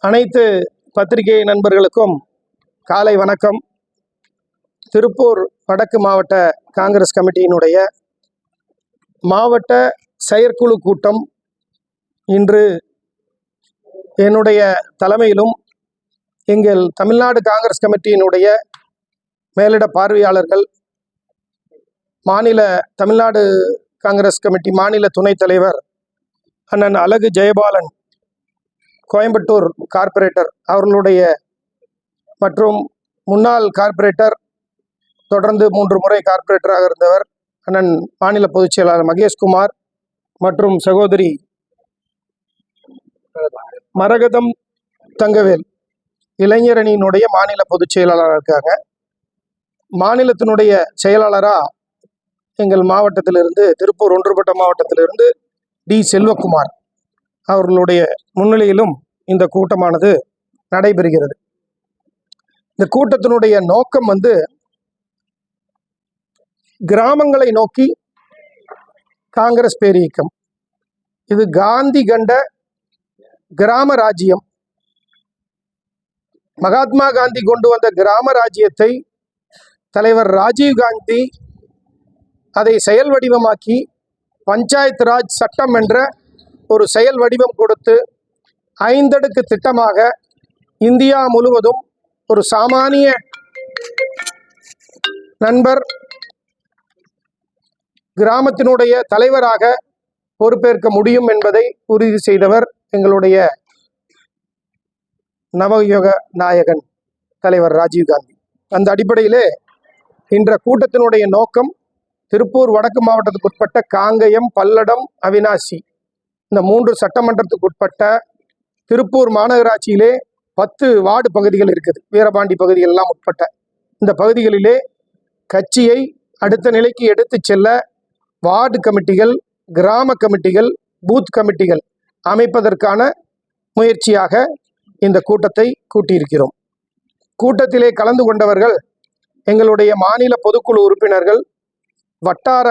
அனைத்து பத்திரிகை நண்பர்களுக்கும் காலை வணக்கம். திருப்பூர் வடக்கு மாவட்ட காங்கிரஸ் கமிட்டியினுடைய மாவட்ட செயற்குழு கூட்டம் இன்று என்னுடைய தலைமையிலும் எங்கள் தமிழ்நாடு காங்கிரஸ் கமிட்டியினுடைய மேலிட பார்வையாளர்கள், தமிழ்நாடு காங்கிரஸ் கமிட்டி மாநில துணைத் தலைவர் அண்ணன் அழகு ஜெயபாலன், கோயம்புத்தூர் கார்ப்பரேட்டர் அவர்களுடைய மற்றும் முன்னாள் கார்ப்பரேட்டர், தொடர்ந்து 3 முறை கார்ப்பரேட்டராக இருந்தவர் அண்ணன் மாநில பொதுச் செயலாளர் மகேஷ்குமார் மற்றும் சகோதரி மரகதம் தங்கவேல் இளைஞரணியினுடைய மாநில பொதுச் செயலாளராக இருக்காங்க. மாநிலத்தினுடைய செயலாளராக எங்கள் மாவட்டத்திலிருந்து, திருப்பூர் ஒன்றுபட்ட மாவட்டத்திலிருந்து டி செல்வகுமார் அவர்களுடைய முன்னிலையிலும் இந்த கூட்டமானது நடைபெறுகிறது. இந்த கூட்டத்தினுடைய நோக்கம் கிராமங்களை நோக்கி காங்கிரஸ் பேரியக்கம். இது காந்தி கண்ட கிராம ராஜ்யம். மகாத்மா காந்தி கொண்டு வந்த கிராம ராஜ்யத்தை தலைவர் ராஜீவ் காந்தி அதை செயல் வடிவமாக்கி பஞ்சாயத்து ராஜ் சட்டம் என்ற ஒரு செயல் வடிவம் கொடுத்து 5 அடுக்கு திட்டமாக இந்தியா முழுவதும் ஒரு சாமானிய நண்பர் கிராமத்தினுடைய தலைவராக பொறுப்பேற்க முடியும் என்பதை உறுதி செய்தவர் எங்களுடைய நவயுக நாயகன் தலைவர் ராஜீவ் காந்தி. அந்த அடிப்படையிலே இன்ற கூட்டத்தினுடைய நோக்கம் திருப்பூர் வடக்கு மாவட்டத்துக்கு உட்பட்ட காங்கயம், பல்லடம், அவினாசி இந்த 3 சட்டமன்றத்துக்கு உட்பட்ட திருப்பூர் மாநகராட்சியிலே 10 வார்டு பகுதிகள் இருக்குது. வீரபாண்டி பகுதிகள் எல்லாம் உட்பட்ட இந்த பகுதிகளிலே கட்சியை அடுத்த நிலைக்கு எடுத்து செல்ல வார்டு கமிட்டிகள், கிராம கமிட்டிகள், பூத் கமிட்டிகள் அமைப்பதற்கான முயற்சியாக இந்த கூட்டத்தை கூட்டியிருக்கிறோம். கூட்டத்திலே கலந்து கொண்டவர்கள் எங்களுடைய மாநில பொதுக்குழு உறுப்பினர்கள், வட்டார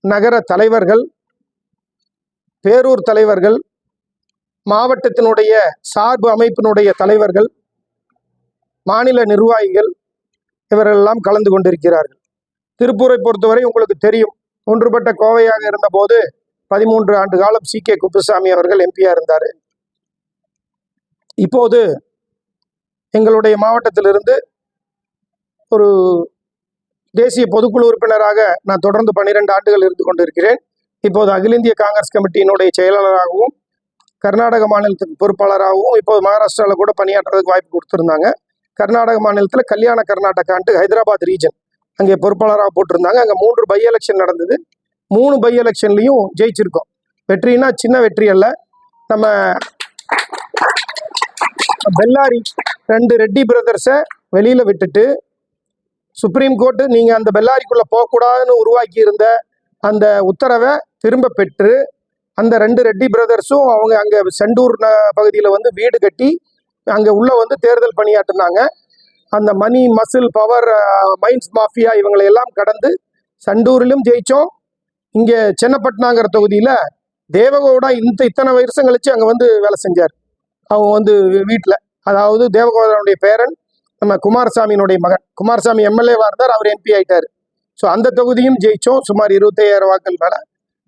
நகர தலைவர்கள், பேரூர் தலைவர்கள், மாவட்டத்தினுடைய சார்பு அமைப்பினுடைய தலைவர்கள், மாநில நிர்வாகிகள் இவரெல்லாம் கலந்து கொண்டிருக்கிறார்கள். திருப்பூரை பொறுத்தவரை உங்களுக்கு தெரியும், ஒன்றுபட்ட கோவையாக இருந்தபோது 13 ஆண்டு காலம் சி.கே. குப்புசாமி அவர்கள் எம்பியா இருந்தார். இப்போது எங்களுடைய மாவட்டத்திலிருந்து ஒரு தேசிய பொதுக்குழு உறுப்பினராக நான் தொடர்ந்து 12 ஆண்டுகள் இருந்து கொண்டிருக்கிறேன். இப்போது அகில இந்திய காங்கிரஸ் கமிட்டியினுடைய செயலாளராகவும், கர்நாடக மாநிலத்துக்கு பொறுப்பாளராகவும், இப்போது மகாராஷ்டிராவில் கூட பணியாற்றுறதுக்கு வாய்ப்பு கொடுத்துருந்தாங்க. கர்நாடக மாநிலத்தில் கல்யாண கர்நாடகான்ட்டு ஹைதராபாத் ரீஜன் அங்கே பொறுப்பாளராக போட்டிருந்தாங்க. அங்கே 3 பை எலெக்ஷன் நடந்தது. 3 பை எலெக்ஷன்லையும் ஜெயிச்சிருக்கோம். வெற்றினா சின்ன வெற்றி அல்ல. நம்ம பெல்லாரி 2 ரெட்டி பிரதர்ஸை வெளியில் விட்டுட்டு சுப்ரீம் கோர்ட்டு நீங்கள் அந்த பெல்லாரிக்குள்ளே போகக்கூடாதுன்னு உருவாக்கி இருந்த அந்த உத்தரவை திரும்ப பெற்று அந்த 2 ரெட்டி பிரதர்ஸும் அவங்க அங்கே செண்டூர் பகுதியில் வீடு கட்டி அங்கே உள்ள தேர்தல் பணியாற்றினாங்க. அந்த மணி, மசில், பவர், மைன்ஸ் மாஃபியா இவங்களை எல்லாம் கடந்து சண்டூரிலும் ஜெயித்தோம். இங்கே சென்னப்பட்டினாங்கிற தொகுதியில் தேவகவுடா இத்தனை வருஷம் கழிச்சு அங்கே வேலை செஞ்சார். அவங்க வீட்டில், அதாவது தேவகவுடாவுடைய பேரன் நம்ம குமாரசாமியினுடைய மகன். குமாரசாமி எம்எல்ஏவாக இருந்தார், அவர் எம்பி ஆகிட்டார். ஸோ அந்த தொகுதியும் ஜெயித்தோம், சுமார் 25,000 வாக்கள் மேலே.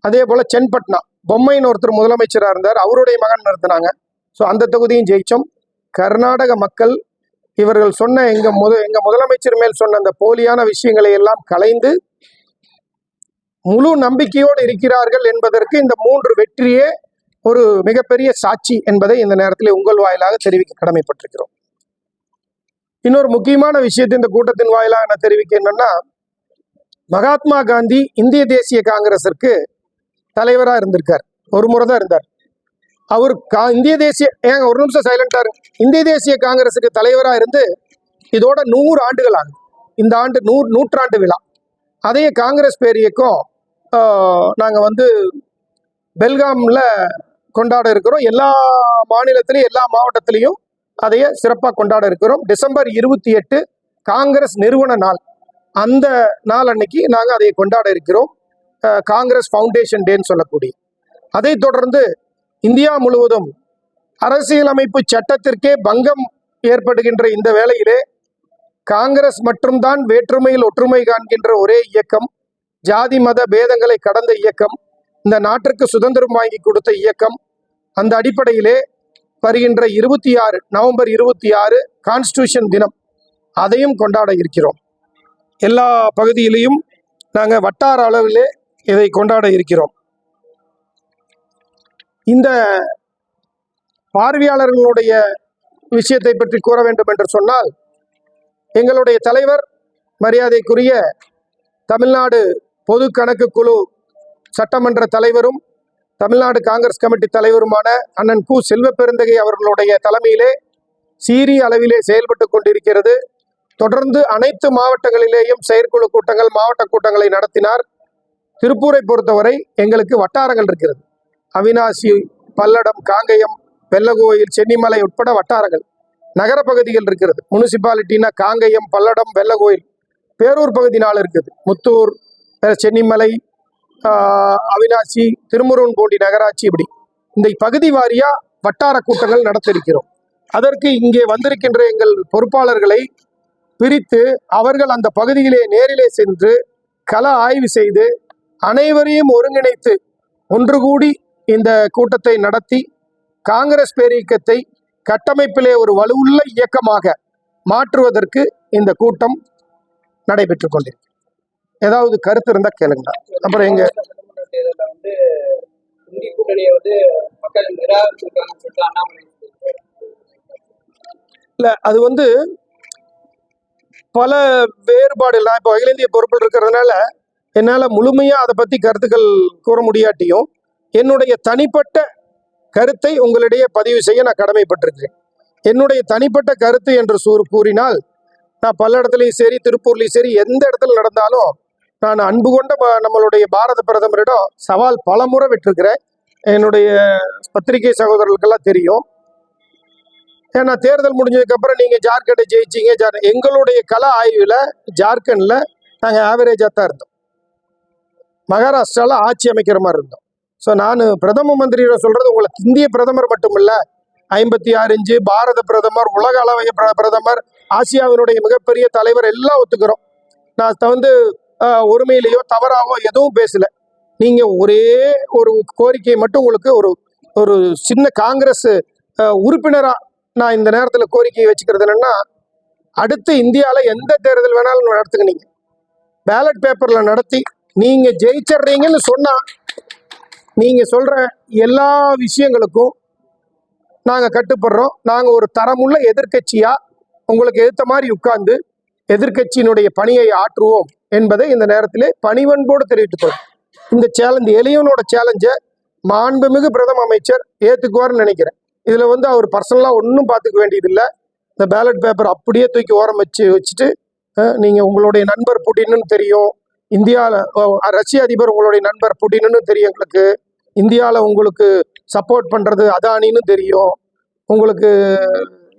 அதே போல் சென்பட்னா பொம்மைன்னு ஒருத்தர் முதலமைச்சராக இருந்தார், அவருடைய மகன் நிறுத்தினாங்க. ஸோ அந்த தொகுதியும் ஜெயித்தோம். கர்நாடக மக்கள் இவர்கள் சொன்ன எங்கள் முதலமைச்சர் மேல் சொன்ன அந்த போலியான விஷயங்களை எல்லாம் களைந்து முழு நம்பிக்கையோடு இருக்கிறார்கள் என்பதற்கு இந்த 3 வெற்றியே ஒரு மிகப்பெரிய சாட்சி என்பதை இந்த நேரத்தில் உங்கள் வாயிலாக தெரிவிக்க கடமைப்பட்டிருக்கிறோம். இன்னொரு முக்கியமான விஷயத்தை இந்த கூட்டத்தின் வாயிலாக நான் தெரிவிக்க என்னன்னா, மகாத்மா காந்தி இந்திய தேசிய காங்கிரஸிற்கு தலைவராக இருந்திருக்கார். ஒரு முறை தான் இருந்தார் அவர். இந்திய தேசிய ஒரு நிமிஷம் சைலண்டா இருக்கு. இந்திய தேசிய காங்கிரஸுக்கு தலைவராக இருந்து இதோட 100 ஆண்டுகள் ஆகுது. இந்த ஆண்டு நூற்றாண்டு விழா. அதே காங்கிரஸ் பேரியக்கம் நாங்கள் பெல்காமில் கொண்டாட இருக்கிறோம். எல்லா மாநிலத்திலையும் எல்லா மாவட்டத்திலையும் அதையே சிறப்பாக கொண்டாட இருக்கிறோம். டிசம்பர் 28 காங்கிரஸ் நிறுவன நாள். அந்த நாள் அன்னைக்கு நாங்கள் அதை கொண்டாட இருக்கிறோம். காங்கிரஸ் ஃபவுண்டேஷன் டேன்னு சொல்லக்கூடிய. அதை தொடர்ந்து இந்தியா முழுவதும் அரசியலமைப்பு சட்டத்திற்கே பங்கம் ஏற்படுகின்ற இந்த வேளையிலே காங்கிரஸ் மட்டும்தான் வேற்றுமையில் ஒற்றுமை காண்கின்ற ஒரே இயக்கம், ஜாதி மத பேதங்களை கடந்த இயக்கம், இந்த நாட்டிற்கு சுதந்திரம் வாங்கி கொடுத்த இயக்கம். அந்த அடிப்படையிலே வருகின்ற 26 நவம்பர் 26 கான்ஸ்டிடியூஷன் தினம், அதையும் கொண்டாட இருக்கிறோம். எல்லா பகுதியிலையும் நாங்கள் வட்டார அளவிலே இதை கொண்டாட இருக்கிறோம். இந்த பார்வையாளர்களுடைய விஷயத்தை பற்றி கூற வேண்டும் என்று சொன்னால், எங்களுடைய தலைவர் மரியாதைக்குரிய தமிழ்நாடு பொது கணக்கு குழு சட்டமன்ற தலைவரும் தமிழ்நாடு காங்கிரஸ் கமிட்டி தலைவருமான அண்ணன் கு. செல்வப்பெருந்தகை அவர்களுடைய தலைமையிலே சீரிய அளவிலே செயல்பட்டு கொண்டிருக்கிறது. தொடர்ந்து அனைத்து மாவட்டங்களிலேயும் செயற்குழு கூட்டங்கள், மாவட்ட கூட்டங்களை நடத்தினார். திருப்பூரை பொறுத்தவரை எங்களுக்கு வட்டாரங்கள் இருக்கிறது. அவினாசி, பல்லடம், காங்கயம், வெள்ளகோயில், சென்னிமலை உட்பட வட்டாரங்கள். நகர பகுதிகள் இருக்கிறது. முனிசிபாலிட்டினா காங்கயம், பல்லடம், வெள்ளகோயில். பேரூர் பகுதி 4 இருக்குது. முத்தூர், சென்னிமலை, அவினாசி, திருமுருகன்பூண்டி நகராட்சி. இப்படி இந்த பகுதி வாரியா வட்டார கூட்டங்கள் நடத்திருக்கிறோம். அதற்கு இங்கே வந்திருக்கின்ற எங்கள் பொறுப்பாளர்களை பிரித்து அவர்கள் அந்த பகுதியிலே நேரிலே சென்று கள ஆய்வு செய்து அனைவரையும் ஒருங்கிணைத்து ஒன்று கூடி இந்த கூட்டத்தை நடத்தி காங்கிரஸ் பேரியக்கத்தை கட்டமைப்பிலே ஒரு வலுவுள்ள இயக்கமாக மாற்றுவதற்கு இந்த கூட்டம் நடைபெற்று கொண்டிருக்கு. ஏதாவது கருத்து இருந்தா கேளுங்க. அப்புறம் எங்க இல்ல, அது பல வேறுபாடு இல்லை. இப்போ அகில இந்திய பொறுப்பில் இருக்கிறதுனால என்னால் முழுமையாக அதை பற்றி கருத்துக்கள் கூற முடியாட்டியும் என்னுடைய தனிப்பட்ட கருத்தை உங்களிடையே பதிவு செய்ய நான் கடமைப்பட்டிருக்கிறேன். என்னுடைய தனிப்பட்ட கருத்து என்று கூறினால், நான் பல்லடத்துலையும் சரி, திருப்பூர்லையும் சரி, எந்த இடத்துல நடந்தாலும் நான் அன்பு கொண்ட நம்மளுடைய பாரத பிரதமரிடம் சவால் பல முறை விட்டிருக்கிறேன். என்னுடைய பத்திரிகை சகோதரர்களுக்கெல்லாம் தெரியும். ஏன்னா தேர்தல் முடிஞ்சதுக்கப்புறம் நீங்கள் ஜார்க்கண்டை ஜெயிச்சிங்க. எங்களுடைய கள ஆய்வில் ஜார்க்கண்டில் நாங்கள் ஆவரேஜாக தான் இருந்தோம். மகாராஷ்டிராவில் ஆட்சி அமைக்கிற மாதிரி இருந்தோம். ஸோ நான் பிரதம மந்திரியோட சொல்கிறது, உங்களுக்கு இந்திய பிரதமர் மட்டும் இல்லை, 56 இன்ச்சு பாரத பிரதமர், உலக அளவைய பிரதமர், ஆசியாவினுடைய மிகப்பெரிய தலைவர் எல்லாம் ஒத்துக்கிறோம். நான் ஒருமையிலேயோ தவறாவோ எதுவும் பேசல. நீங்கள் ஒரே ஒரு கோரிக்கையை மட்டும் உங்களுக்கு ஒரு சின்ன காங்கிரஸ் உறுப்பினராக நான் இந்த நேரத்தில் கோரிக்கையை வச்சுக்கிறது என்னன்னா, அடுத்து இந்தியாவில் எந்த தேர்தல் வேணாலும் நடத்துங்க, நீங்கள் பேலட் பேப்பரில் நடத்தி நீங்கள் ஜெயிச்சிட்றீங்கன்னு சொன்னால், நீங்கள் சொல்கிற எல்லா விஷயங்களுக்கும் நாங்கள் கட்டுப்படுறோம். நாங்கள் ஒரு தரமுள்ள எதிர்கட்சியாக உங்களுக்கு எதிர்த்த மாதிரி உட்கார்ந்து எதிர்கட்சியினுடைய பணியை ஆற்றுவோம் என்பதை இந்த நேரத்திலே பணிவன்போடு தெரிவித்துக்கொள்ளும். இந்த சேலஞ்ச், எளியவனோட சேலஞ்சை மாண்புமிகு பிரதம அமைச்சர் ஏற்றுக்குவார்னு நினைக்கிறேன். இதில் அவர் பர்சனலாக ஒன்றும் பார்த்துக்க வேண்டியதில்லை. இந்த பேலட் பேப்பர் அப்படியே தூக்கி ஓரம் வச்சுட்டு நீங்கள் உங்களுடைய நண்பர் புட்டின்னு தெரியும், இந்தியாவில் ரஷ்ய அதிபர் உங்களுடைய நண்பர் புட்டின்னு தெரியும், எங்களுக்கு இந்தியாவில் உங்களுக்கு சப்போர்ட் பண்ணுறது அதானின்னு தெரியும், உங்களுக்கு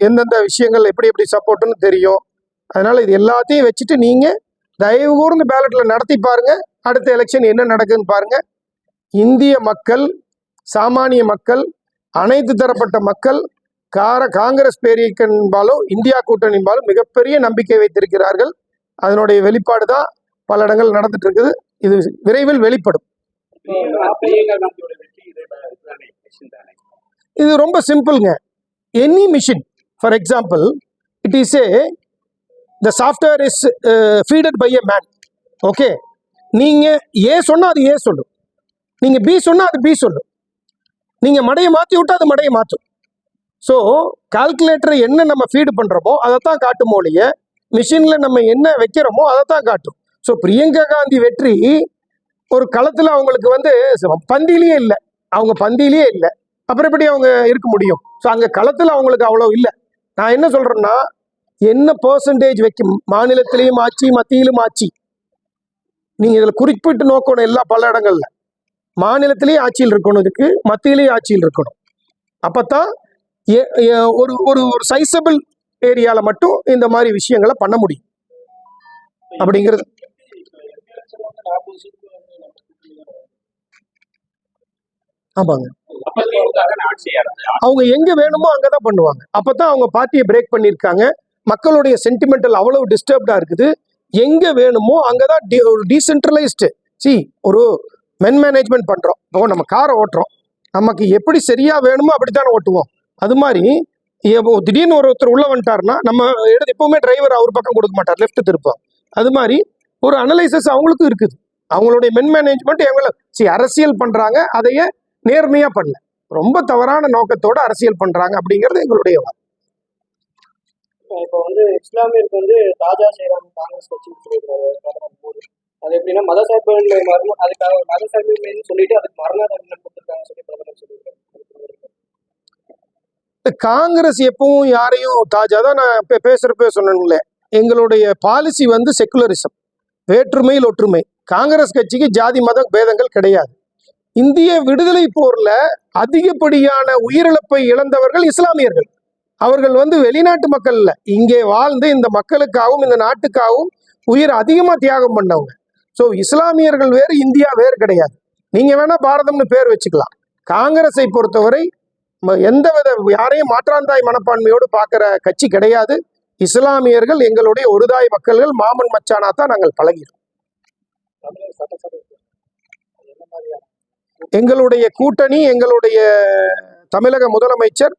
எந்தெந்த விஷயங்கள் எப்படி சப்போர்ட்டுன்னு தெரியும். அதனால் இது எல்லாத்தையும் வச்சுட்டு நீங்கள் தயவு கூர்ந்து பேலட்டில் நடத்தி பாருங்கள். அடுத்த எலெக்ஷன் என்ன நடக்குதுன்னு பாருங்கள். இந்திய மக்கள், சாமானிய மக்கள், அனைத்து தரப்பட்ட மக்கள் காங்கிரஸ் பேரியக்கம்பாலும் இந்தியா கூட்டணிம்பாலும் மிகப்பெரிய நம்பிக்கை வைத்திருக்கிறார்கள். அதனுடைய வெளிப்பாடு தான் பல இடங்கள் நடந்துட்டு இருக்குது. இது விரைவில் வெளிப்படும். இது ரொம்ப சிம்பிள்ங்க. Any machine, for example, it is the software is feeded by a man. Okay, நீங்கள் ஏ சொன்னால் அது ஏ சொல்லும், நீங்கள் பி சொன்னால் அது பி சொல்லும், நீங்கள் மடையை மாற்றி விட்டால் அது மடையை மாற்றும். ஸோ கால்குலேட்டர் என்ன நம்ம ஃபீடு பண்ணுறோமோ அதை தான் காட்டும் ஒழிய மிஷினில் நம்ம என்ன வைக்கிறோமோ அதை தான் காட்டும். ஸோ பிரியங்கா காந்தி வெற்றி ஒரு களத்தில் அவங்களுக்கு பந்தியிலேயே இல்லை, அவங்க பந்தியிலேயே இல்லை, அப்புறம் எப்படி அவங்க இருக்க முடியும்? ஸோ அங்கே களத்தில் அவங்களுக்கு அவ்வளோ இல்லை. நான் என்ன சொல்கிறேன்னா, என்ன பர்சன்டேஜ் வைக்கும், மாநிலத்திலையும் ஆட்சி, மத்தியிலும் ஆட்சி, நீங்கள் இதில் குறிப்பிட்டு நோக்கணும். எல்லா பல இடங்கள்ல மாநிலத்திலேயே ஆட்சியில் இருக்கணும், இதுக்கு மத்தியிலேயே ஆட்சியில் இருக்கணும். அப்போத்தான் ஒரு ஒரு சைசபிள் ஏரியாவில் மட்டும் இந்த மாதிரி விஷயங்களை பண்ண முடியும் அப்படிங்கிறது. ஆமாங்க. அவங்க எங்க வேணுமோ அங்கதான் பண்ணுவாங்க. அப்பதான் அவங்க பார்ட்டியை பிரேக் பண்ணியிருக்காங்க. மக்களுடைய சென்டிமெண்டல் அவ்வளவு டிஸ்டர்ப்டா இருக்குது. எங்க வேணுமோ அங்கதான் ஒரு டீசென்ட்ரலைஸ்டு ஒரு மேனேஜ்மெண்ட் பண்றோம். இப்போ நம்ம காரை ஓட்டுறோம், நமக்கு எப்படி சரியா வேணுமோ அப்படித்தானே ஓட்டுவோம். அது மாதிரி திடீர்னு ஒருத்தர் உள்ள வந்துட்டாருன்னா நம்ம எப்பவுமே டிரைவர் அவர் பக்கம் கொடுக்க மாட்டார், லெஃப்ட் திருப்போம். அது மாதிரி ஒரு அனலைசஸ் அவங்களுக்கும் இருக்குது. அவங்களுடைய மேனேஜ்மெண்ட் எங்களை அரசியல் பண்றாங்க, அதையே நேர்மையா பண்ணல, ரொம்ப தவறான நோக்கத்தோட அரசியல் பண்றாங்க அப்படிங்கிறது எங்களுடைய வாதம். இப்போ இஸ்லாமியருக்கு ராஜா செய்யறாங்க காங்கிரஸ் கட்சின்னு சொல்லியிருக்காரு. அது எப்படின்னா மதசார்பின்மை மரணம், அதுக்காக மதசார்பின்மைன்னு சொல்லிட்டு அதுக்கு மரண தண்டனை கொடுத்துருக்காங்கன்னு சொல்லி பிரதமர் சொல்லியிருக்காரு. காங்கிரஸ் எப்பவும் யாரையும் தாஜாதான் நான் பேசுறப்ப சொன்னேன்ல, எங்களுடைய பாலிசி செக்குலரிசம், வேற்றுமையில் ஒற்றுமை. காங்கிரஸ் கட்சிக்கு ஜாதி மத பேதங்கள் கிடையாது. இந்திய விடுதலை போர்ல அதிகப்படியான உயிரிழப்பை இழந்தவர்கள் இஸ்லாமியர்கள். அவர்கள் வெளிநாட்டு மக்கள் இல்ல, இங்கே வாழ்ந்து இந்த மக்களுக்காகவும் இந்த நாட்டுக்காகவும் உயிர் அதிகமா தியாகம் பண்ணவங்க. ஸோ இஸ்லாமியர்கள் வேறு, இந்தியா வேறு கிடையாது. நீங்க வேணா பாரதம்னு பேர் வச்சுக்கலாம். காங்கிரஸை பொறுத்தவரை எந்தவித யாரையும் மாற்றாந்தாய் மனப்பான்மையோடு பார்க்கிற கட்சி கிடையாது. இஸ்லாமியர்கள் எங்களுடைய ஒருதாய் மக்கள்கள், மாமன் மச்சானா தான் நாங்கள் பழகிறோம். எங்களுடைய கூட்டணி, எங்களுடைய தமிழக முதலமைச்சர்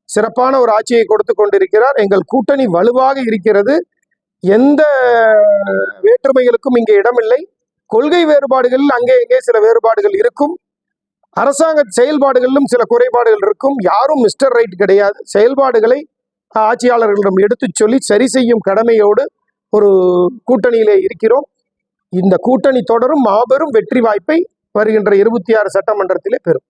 சிறப்பான ஒரு ஆட்சியை கொடுத்து கொண்டிருக்கிறார். எங்கள் கூட்டணி வலுவாக இருக்கிறது. எந்த வேற்றுமைகளுக்கும் இங்கே இடமில்லை. கொள்கை வேறுபாடுகளில் அங்கே இங்கே சில வேறுபாடுகள் இருக்கும். அரசாங்க செயல்பாடுகளிலும் சில குறைபாடுகள் இருக்கும். யாரும் மிஸ்டர் ரைட் கிடையாது. செயல்பாடுகளை ஆட்சியாளர்களிடம் எடுத்து சொல்லி சரி செய்யும் கடமையோடு ஒரு கூட்டணியிலே இருக்கிறோம். இந்த கூட்டணி தொடரும் மாபெரும் வெற்றி வாய்ப்பை வருகின்ற 26 சட்டமன்றத்திலே பெறும்.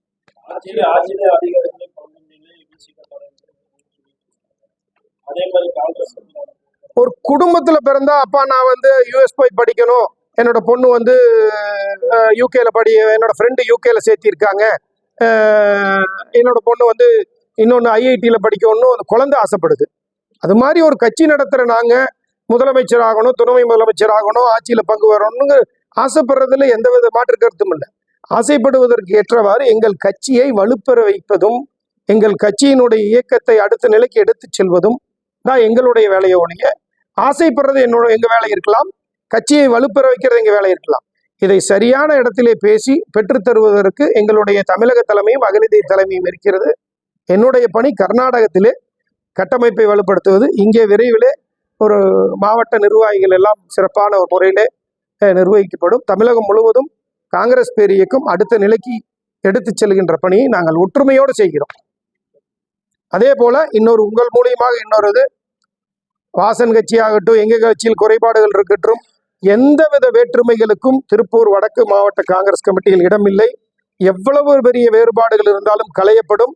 ஒரு குடும்பத்துல பிறந்தா, அப்பா நான் யூஎஸ் போய் படிக்கணும், என்னோட பொண்ணு யூகேல என்னோட ஃப்ரெண்டு யூகேல சேர்த்திருக்காங்க, என்னோட பொண்ணு இன்னொன்று ஐஐடியில் படிக்கணும்னு அந்த குழந்தை ஆசைப்படுது. அது மாதிரி ஒரு கட்சி நடத்துகிற நாங்கள் முதலமைச்சர் ஆகணும், துணை முதலமைச்சர் ஆகணும், ஆட்சியில் பங்கு வரணும்னு ஆசைப்படுறதுல எந்தவித மாற்று கருத்தும் இல்லை. ஆசைப்படுவதற்கு ஏற்றவாறு எங்கள் கட்சியை வலுப்பெற வைப்பதும் எங்கள் கட்சியினுடைய இயக்கத்தை அடுத்த நிலைக்கு எடுத்து செல்வதும் தான் எங்களுடைய வேலையை ஒழிய, ஆசைப்படுறது எங்கள் வேலை இருக்கலாம், கட்சியை வலுப்பெற வைக்கிறது எங்கள் வேலை இருக்கலாம். இதை சரியான இடத்திலே பேசி பெற்றுத்தருவதற்கு எங்களுடைய தமிழக தலைமையும் அகில இந்திய தலைமையும் இருக்கிறது. என்னுடைய பணி கர்நாடகத்திலே கட்டமைப்பை வலுப்படுத்துவது. இங்கே விரைவிலே ஒரு மாவட்ட நிர்வாகிகள் எல்லாம் சிறப்பான ஒரு முறையிலே நிர்வகிக்கப்படும். தமிழகம் முழுவதும் காங்கிரஸ் பேர் இயக்கம் அடுத்த நிலைக்கு எடுத்து செல்கின்ற பணியை நாங்கள் ஒற்றுமையோடு செய்கிறோம். அதே போல உங்கள் மூலியமாக இன்னொரு வாசன் கட்சியாகட்டும், எங்க கட்சியில் குறைபாடுகள் இருக்கட்டும், எந்தவித வேற்றுமைகளுக்கும் திருப்பூர் வடக்கு மாவட்ட காங்கிரஸ் கமிட்டியில் இடமில்லை. எவ்வளவு பெரிய வேறுபாடுகள் இருந்தாலும் களையப்படும்.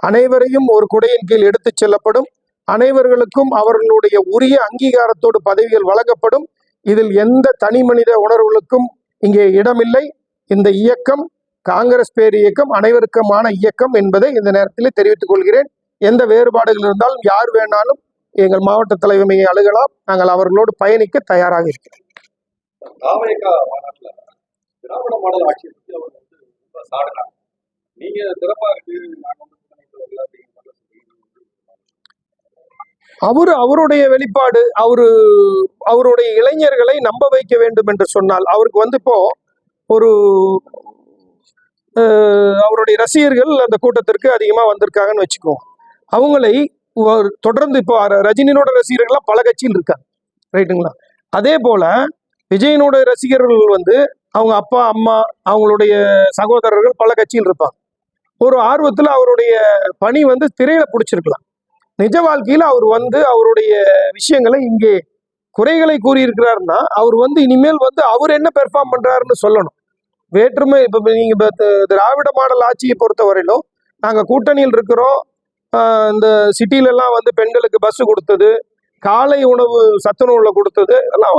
அனைவரையும் ஒரு குடையின் கீழ் எடுத்து செல்லப்படும். அனைவர்களுக்கும் அவர்களுடைய உரிய அங்கீகாரத்தோடு பதவிகள் வழங்கப்படும். இதில் எந்த தனி மனித உணர்வுகளுக்கும் இங்கே இடமில்லை. இந்த இயக்கம் காங்கிரஸ் பேர் இயக்கம், அனைவருக்குமான இயக்கம் என்பதை இந்த நேரத்தில் தெரிவித்துக் கொள்கிறேன். எந்த வேறுபாடுகள் இருந்தாலும் யார் வேணாலும் எங்கள் மாவட்ட தலைமையை அணுகலாம். நாங்கள் அவர்களோடு பயணிக்க தயாராக இருக்கிறோம். அவருடைய வெளிப்பாடு, அவருடைய இளைஞர்களை நம்ப வைக்க வேண்டும் என்று சொன்னால், அவருக்கு இப்போ ஒரு அவருடைய ரசிகர்கள் அந்த கூட்டத்திற்கு அதிகமாக வந்திருக்காங்கன்னு வச்சுக்குவோம். அவங்களை தொடர்ந்து இப்போ ரஜினியோட ரசிகர்கள்லாம் பல கட்சியில் இருக்காங்க, ரைட்டுங்களா? அதே போல விஜயனோட ரசிகர்கள் அவங்க அப்பா அம்மா அவங்களுடைய சகோதரர்கள் பல கட்சியில் இருப்பாங்க. ஒரு ஆர்வத்தில் அவருடைய பணி திரையில பிடிச்சிருக்கலாம். நிஜ வாழ்க்கையில் அவர் அவருடைய விஷயங்களை இங்கே குறைகளை கூறியிருக்கிறாருன்னா, அவர் இனிமேல் அவர் என்ன பெர்ஃபார்ம் பண்றாருன்னு சொல்லணும். வேற்றுமை இப்போ நீங்க திராவிட மாடல் ஆட்சியை பொறுத்தவரையிலும் நாங்கள் கூட்டணியில் இருக்கிறோம். இந்த சிட்டிலெல்லாம் பெண்களுக்கு பஸ் கொடுத்தது, காலை உணவு சத்துணவுல கொடுத்தது எல்லாம்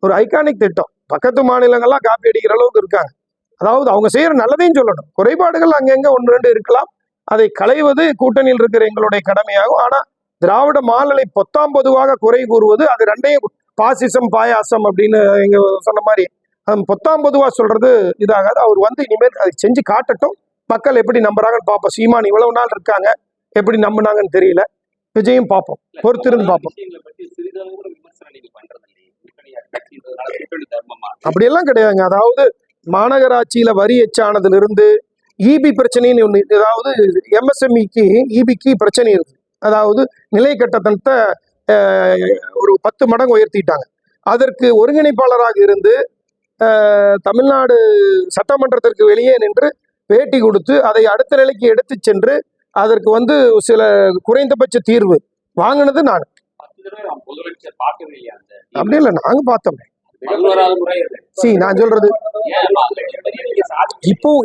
ஒரு ஐகானிக் திட்டம். பக்கத்து மாநிலங்கள்லாம் காப்பி அடிக்கிற அளவுக்கு இருக்காங்க. அதாவது அவங்க செய்யற நல்லதையும் சொல்லணும். குறைபாடுகள் அங்கங்க 1-2 இருக்கலாம், அதை களைவது கூட்டணியில் இருக்கிற எங்களுடைய கடமையாகும். ஆனா திராவிட மாடலை பொத்தாம் பொதுவாக குறை கூறுவது, அது ரெண்டையும் பாசிசம் பாயாசம் அப்படின்னு சொன்ன மாதிரி பொத்தாம் பொதுவா சொல்றது இதாகாது. அவர் இனிமேல் அதை செஞ்சு காட்டட்டும். மக்கள் எப்படி நம்புறாங்கன்னு பார்ப்போம். சீமான் இவ்வளவு நாள் இருக்காங்க, எப்படி நம்புனாங்கன்னு தெரியல. விஜயும் பார்ப்போம், பொறுத்திருந்து பார்ப்போம். அப்படியெல்லாம் கிடையாதுங்க. அதாவது மாநகராட்சியில வரி எச்சானதிலிருந்து இபி பிரச்சனைன்னு ஒன்று, அதாவது எம்எஸ்எம்இக்கு இபிக்கு பிரச்சனை இருக்கு. அதாவது நிலை கட்டணத்தை ஒரு 10 மடங்கு உயர்த்திட்டாங்க. அதற்கு ஒருங்கிணைப்பாளராக இருந்து தமிழ்நாடு சட்டமன்றத்திற்கு வெளியே நின்று பேட்டி கொடுத்து அதை அடுத்த நிலைக்கு எடுத்து சென்று அதற்கு வந்து சில குறைந்தபட்ச தீர்வு வாங்கினது நான். அப்படி இல்லை, நாங்க பார்த்தோம். நான் சொல்றது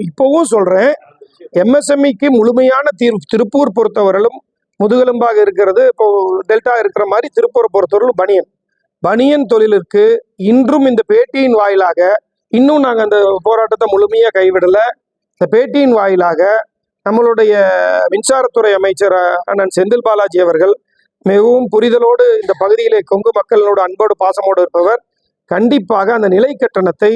இப்பவும் சொல்றேன், எம்எஸ்எம்இக்கு முழுமையான தீர்வு திருப்பூர் பொறுத்தவரையிலும் முதுகெலும்பாக இருக்கிறது. இப்போ டெல்டா இருக்கிற மாதிரி திருப்பூரை பொறுத்தவரையிலும் பனியன் தொழிலுக்கு இன்றும் இந்த பேட்டியின் வாயிலாக இன்னும் நாங்கள் அந்த போராட்டத்தை முழுமையாக கைவிடலை. இந்த பேட்டியின் வாயிலாக நம்மளுடைய மின்சாரத்துறை அமைச்சர் அண்ணன் செந்தில் பாலாஜி அவர்கள் மிகவும் புரிதலோடு இந்த பகுதியிலே கொங்கு மக்களோட அன்போடு பாசமோடு இருப்பவர், கண்டிப்பாக அந்த நிலை கட்டணத்தை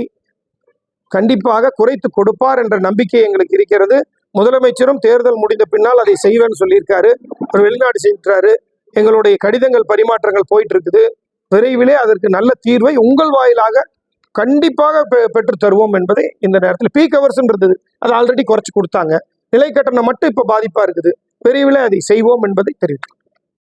கண்டிப்பாக குறைத்து கொடுப்பார் என்ற நம்பிக்கை எங்களுக்கு இருக்கிறது. முதலமைச்சரும் தேர்தல் முடிந்த பின்னால் அதை செய்வேன்னு சொல்லியிருக்காரு. ஒரு வெளிநாடு சென்றாரு. எங்களுடைய கடிதங்கள் பரிமாற்றங்கள் போயிட்டு இருக்குது. விரைவிலே அதற்கு நல்ல தீர்வை உங்கள் வாயிலாக கண்டிப்பாக பெற்று தருவோம் என்பதை இந்த நேரத்தில். பீக் ஹவர்ஸ்ன்றது அது ஆல்ரெடி குறைச்சு கொடுத்தாங்க. நிலை கட்டணம் மட்டும் இப்போ பாதிப்பா இருக்குது. விரைவில் அதை செய்வோம் என்பதை தெரிவித்துள்ளோம்.